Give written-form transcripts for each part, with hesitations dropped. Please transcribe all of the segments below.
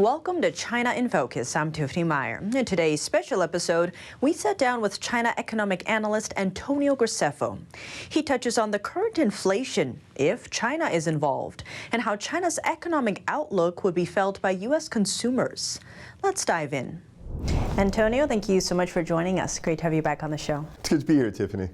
Welcome to China in Focus. I'm Tiffany Meyer. In today's special episode, we sat down with China economic analyst Antonio Graceffo. He touches on the current inflation, if China is involved, and how China's economic outlook would be felt by U.S. consumers. Let's dive in. Antonio, thank you so much for joining us. Great to have you back on the show. It's good to be here, Tiffany.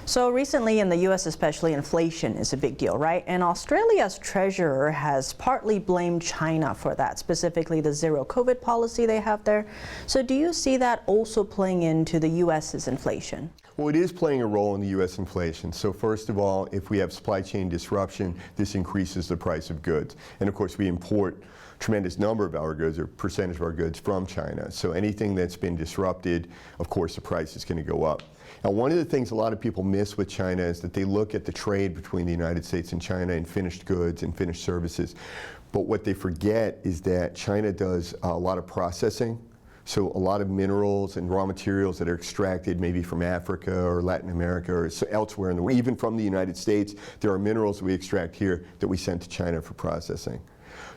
So recently in the U.S. especially, inflation is a big deal, right? And Australia's treasurer has partly blamed China for that, specifically the zero COVID policy they have there. So do you see that also playing into the U.S.'s inflation? Well, it is playing a role in the U.S. inflation. So first of all, if we have supply chain disruption, this increases the price of goods. And of course, we import a tremendous number of our goods, or percentage of our goods, from China. So anything that's been disrupted, of course, the price is going to go up. Now, one of the things a lot of people miss with China is that they look at the trade between the United States and China in finished goods and finished services. But what they forget is that China does a lot of processing. So a lot of minerals and raw materials that are extracted maybe from Africa or Latin America or elsewhere in the world, even from the United States, there are minerals we extract here that we send to China for processing.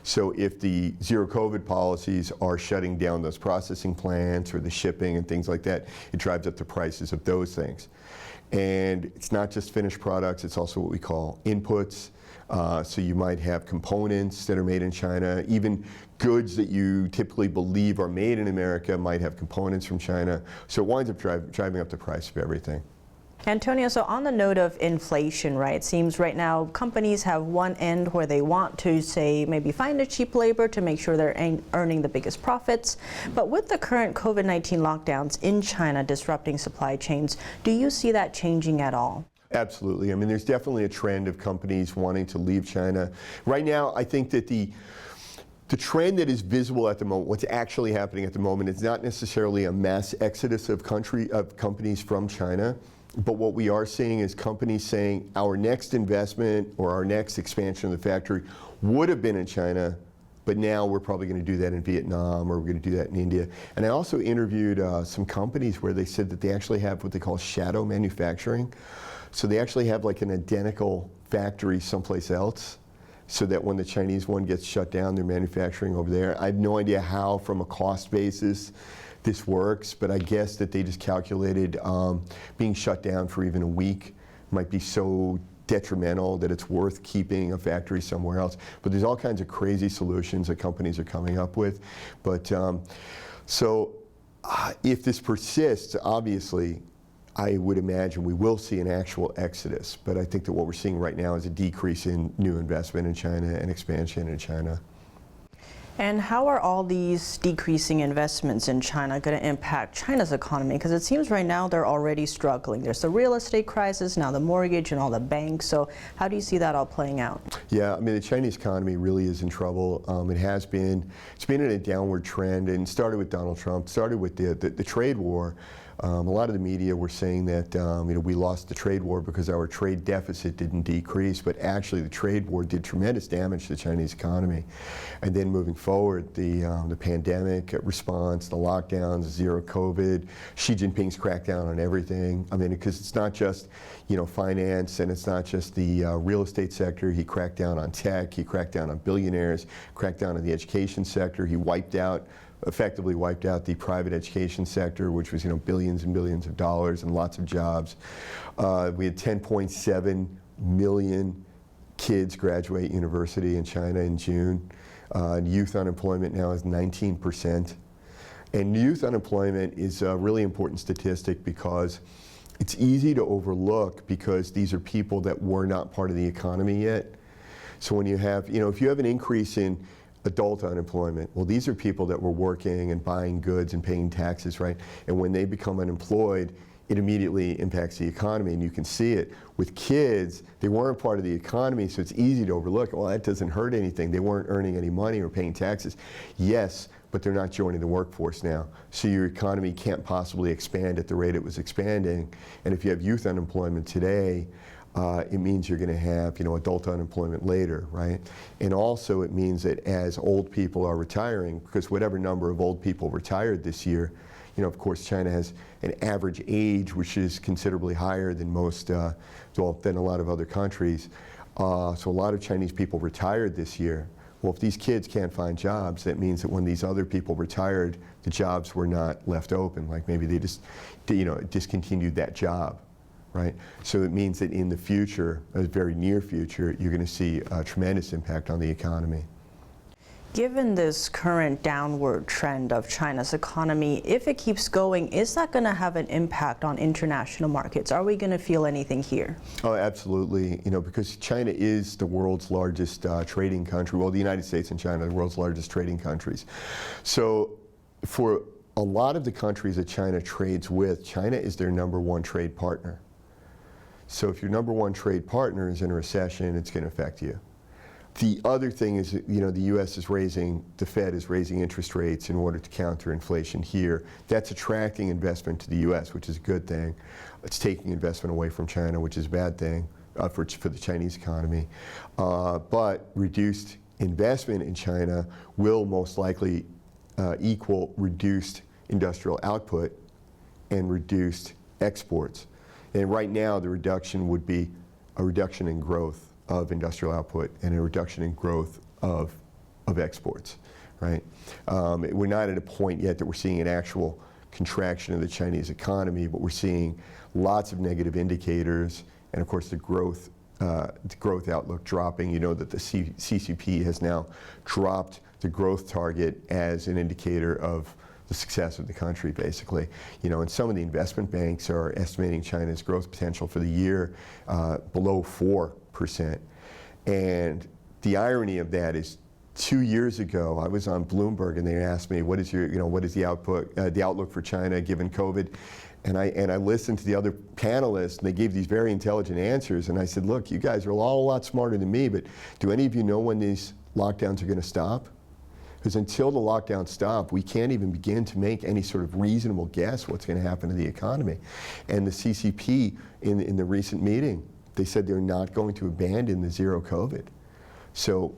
So if the zero COVID policies are shutting down those processing plants or the shipping and things like that, it drives up the prices of those things. And it's not just finished products, it's also what we call inputs. So you might have components that are made in China. Even goods that you typically believe are made in America might have components from China. So it winds up driving up the price of everything. Antonio, so on the note of inflation, right, it seems right now companies have one end where they want to, say, maybe find a cheap labor to make sure they're earning the biggest profits. But with the current COVID-19 lockdowns in China disrupting supply chains, do you see that changing at all? Absolutely. I mean, there's definitely a trend of companies wanting to leave China. Right now, I think that the trend that is visible at the moment, what's actually happening at the moment, is not necessarily a mass exodus of companies from China. But what we are seeing is companies saying our next investment or our next expansion of the factory would have been in China, but now we're probably going to do that in Vietnam or we're going to do that in India. And I also interviewed some companies where they said that they actually have what they call shadow manufacturing. So they actually have like an identical factory someplace else, so that when the Chinese one gets shut down, they're manufacturing over there. I have no idea how, from a cost basis, this works, but I guess that they just calculated being shut down for even a week might be so detrimental that it's worth keeping a factory somewhere else. But there's all kinds of crazy solutions that companies are coming up with. But if this persists, obviously, I would imagine we will see an actual exodus. But I think that what we're seeing right now is a decrease in new investment in China and expansion in China. And how are all these decreasing investments in China going to impact China's economy? Because it seems right now they're already struggling. There's the real estate crisis, now the mortgage and all the banks. So how do you see that all playing out? Yeah, I mean, the Chinese economy really is in trouble. It's been in a downward trend, and started with Donald Trump, started with the trade war. A lot of the media were saying that we lost the trade war because our trade deficit didn't decrease, but actually the trade war did tremendous damage to the Chinese economy. And then moving forward, the pandemic response, the lockdowns, zero COVID, Xi Jinping's crackdown on everything. I mean, because it's not just finance, and it's not just the real estate sector. He cracked down on tech, he cracked down on billionaires, cracked down on the education sector. He effectively wiped out the private education sector, which was billions and billions of dollars and lots of jobs. We had 10.7 million kids graduate university in China in June. Youth unemployment now is 19%. And youth unemployment is a really important statistic because it's easy to overlook, because these are people that were not part of the economy yet. So when you have, if you have an increase in adult unemployment, well, these are people that were working and buying goods and paying taxes, right? And when they become unemployed, it immediately impacts the economy, and you can see it. With kids, they weren't part of the economy, so it's easy to overlook. Well, that doesn't hurt anything. They weren't earning any money or paying taxes. Yes, but they're not joining the workforce now. So your economy can't possibly expand at the rate it was expanding. And if you have youth unemployment today, it means you're going to have, adult unemployment later, right? And also it means that as old people are retiring, because whatever number of old people retired this year, of course, China has an average age which is considerably higher than than a lot of other countries. So a lot of Chinese people retired this year. Well, if these kids can't find jobs, that means that when these other people retired, the jobs were not left open. Like maybe they just, discontinued that job, right? So it means that in the future, a very near future, you're going to see a tremendous impact on the economy. Given this current downward trend of China's economy, if it keeps going, is that going to have an impact on international markets? Are we going to feel anything here? Oh, absolutely. Because China is the world's largest trading country. Well, the United States and China are the world's largest trading countries. So for a lot of the countries that China trades with, China is their #1 trade partner. So if your #1 trade partner is in a recession, it's going to affect you. The other thing is, the Fed is raising interest rates in order to counter inflation here. That's attracting investment to the U.S., which is a good thing. It's taking investment away from China, which is a bad thing for the Chinese economy. But reduced investment in China will most likely equal reduced industrial output and reduced exports. And right now, the reduction would be a reduction in growth of industrial output and a reduction in growth of exports, right? We're not at a point yet that we're seeing an actual contraction of the Chinese economy, but we're seeing lots of negative indicators, and of course the growth outlook dropping. You know that the CCP has now dropped the growth target as an indicator of the success of the country, basically. And some of the investment banks are estimating China's growth potential for the year below 4%. And the irony of that is 2 years ago, I was on Bloomberg and they asked me, what is the outlook for China given COVID? And I listened to the other panelists and they gave these very intelligent answers. And I said, look, you guys are all a lot smarter than me, but do any of you know when these lockdowns are going to stop? Because until the lockdowns stop, we can't even begin to make any sort of reasonable guess what's going to happen to the economy. And the CCP in the recent meeting, they said they're not going to abandon the zero COVID. So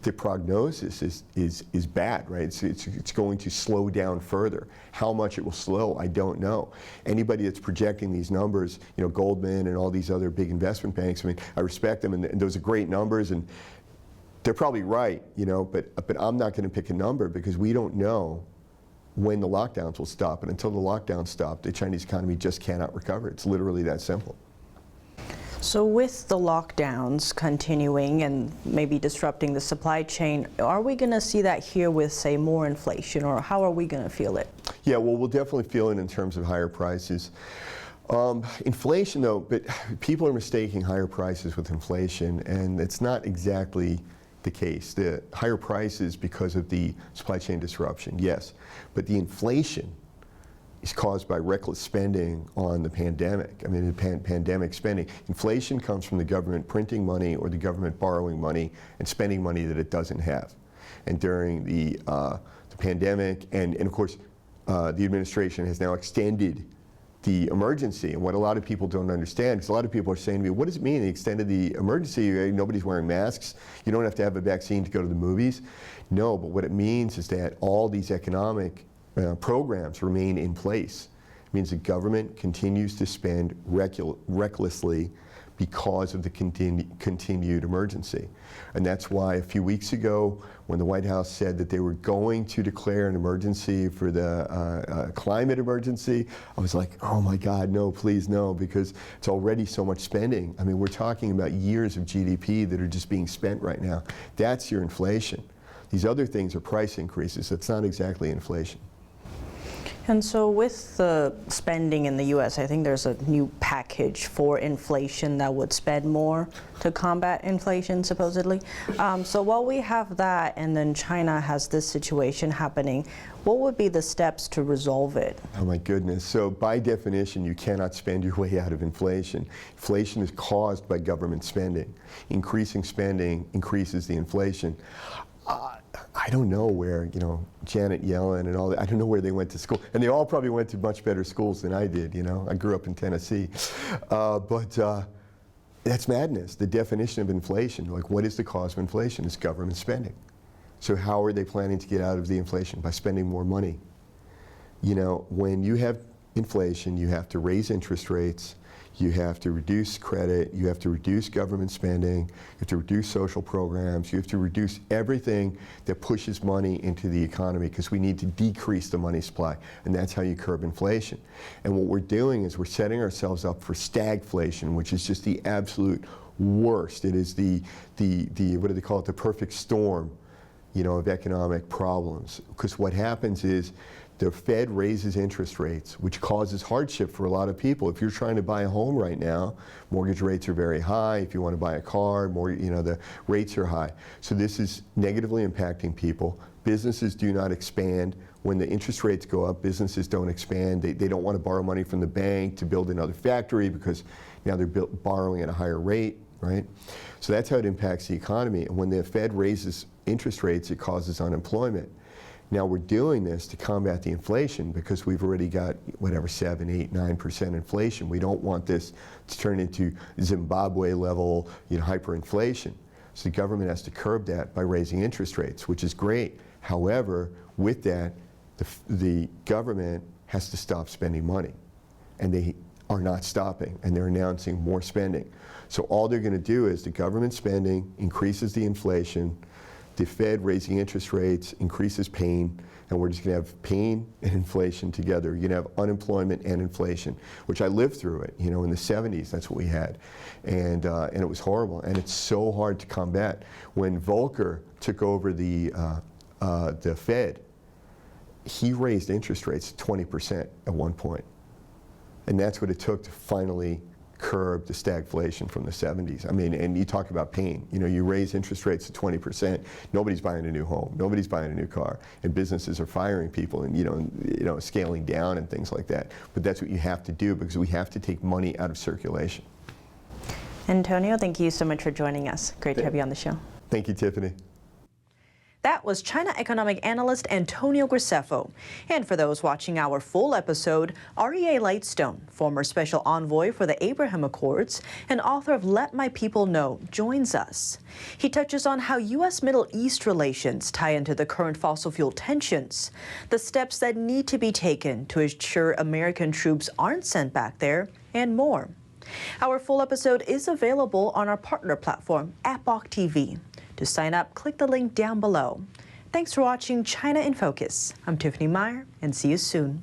the prognosis is bad, right? It's going to slow down further. How much it will slow, I don't know. Anybody that's projecting these numbers, Goldman and all these other big investment banks, I respect them, and those are great numbers, and they're probably right, but I'm not going to pick a number because we don't know when the lockdowns will stop. And until the lockdowns stop, the Chinese economy just cannot recover. It's literally that simple. So with the lockdowns continuing and maybe disrupting the supply chain, are we going to see that here with, say, more inflation, or how are we going to feel it? Yeah, well, we'll definitely feel it in terms of higher prices. Inflation, though, but people are mistaking higher prices with inflation, and it's not exactly the case. The higher prices because of the supply chain disruption, yes, but the inflation is caused by reckless spending on the pandemic. The pandemic spending. Inflation comes from the government printing money or the government borrowing money and spending money that it doesn't have. And during the pandemic, and of course, the administration has now extended the emergency. And what a lot of people don't understand, because a lot of people are saying to me, what does it mean they extended the emergency? Nobody's wearing masks. You don't have to have a vaccine to go to the movies. No, but what it means is that all these economic programs remain in place. It means the government continues to spend recklessly because of the continued emergency. And that's why a few weeks ago, when the White House said that they were going to declare an emergency for the climate emergency, I was like, oh my God, no, please no, because it's already so much spending. We're talking about years of GDP that are just being spent right now. That's your inflation. These other things are price increases. It's not exactly inflation. And so with the spending in the U.S., I think there's a new package for inflation that would spend more to combat inflation, supposedly. So while we have that, and then China has this situation happening, what would be the steps to resolve it? Oh my goodness. So by definition, you cannot spend your way out of inflation. Inflation is caused by government spending. Increasing spending increases the inflation. I don't know where, Janet Yellen and all that, I don't know where they went to school. And they all probably went to much better schools than I did, I grew up in Tennessee. But that's madness. The definition of inflation, like what is the cause of inflation? It's government spending. So how are they planning to get out of the inflation? By spending more money. When you have inflation, you have to raise interest rates, You have to reduce credit. You have to reduce government spending. You have to reduce social programs. You have to reduce everything that pushes money into the economy, because we need to decrease the money supply, and that's how you curb inflation. And what we're doing is we're setting ourselves up for stagflation, which is just the absolute worst. It is the what do they call it, the perfect storm, you know, of economic problems. Because what happens is the Fed raises interest rates, which causes hardship for a lot of people. If you're trying to buy a home right now, mortgage rates are very high. If you want to buy a car, the rates are high. So this is negatively impacting people. Businesses do not expand. When the interest rates go up, businesses don't expand. They don't want to borrow money from the bank to build another factory, because now they're borrowing at a higher rate, right? So that's how it impacts the economy. And when the Fed raises interest rates, it causes unemployment. Now we're doing this to combat the inflation, because we've already got whatever 7, 8, 9% inflation. We don't want this to turn into Zimbabwe level, hyperinflation. So the government has to curb that by raising interest rates, which is great. However, with that, the government has to stop spending money, and they are not stopping, and they're announcing more spending. So all they're going to do is the government spending increases the inflation, the Fed raising interest rates increases pain, and we're just going to have pain and inflation together. You're going to have unemployment and inflation, which I lived through it. In the 70s, that's what we had, and it was horrible, and it's so hard to combat. When Volcker took over the Fed, he raised interest rates 20% at one point, and that's what it took to finally curb the stagflation from the 70s. I mean, and you talk about pain. You raise interest rates to 20%, nobody's buying a new home, nobody's buying a new car, and businesses are firing people and scaling down and things like that. But that's what you have to do, because we have to take money out of circulation. Antonio, thank you so much for joining us. Great to have you on the show. Thank you, Tiffany. That was China economic analyst Antonio Graceffo. And for those watching our full episode, Aryeh Lightstone, former special envoy for the Abraham Accords and author of Let My People Know, joins us. He touches on how U.S.-Middle East relations tie into the current fossil fuel tensions, the steps that need to be taken to ensure American troops aren't sent back there, and more. Our full episode is available on our partner platform, Epoch TV. To sign up, click the link down below. Thanks for watching China in Focus. I'm Tiffany Meyer, and see you soon.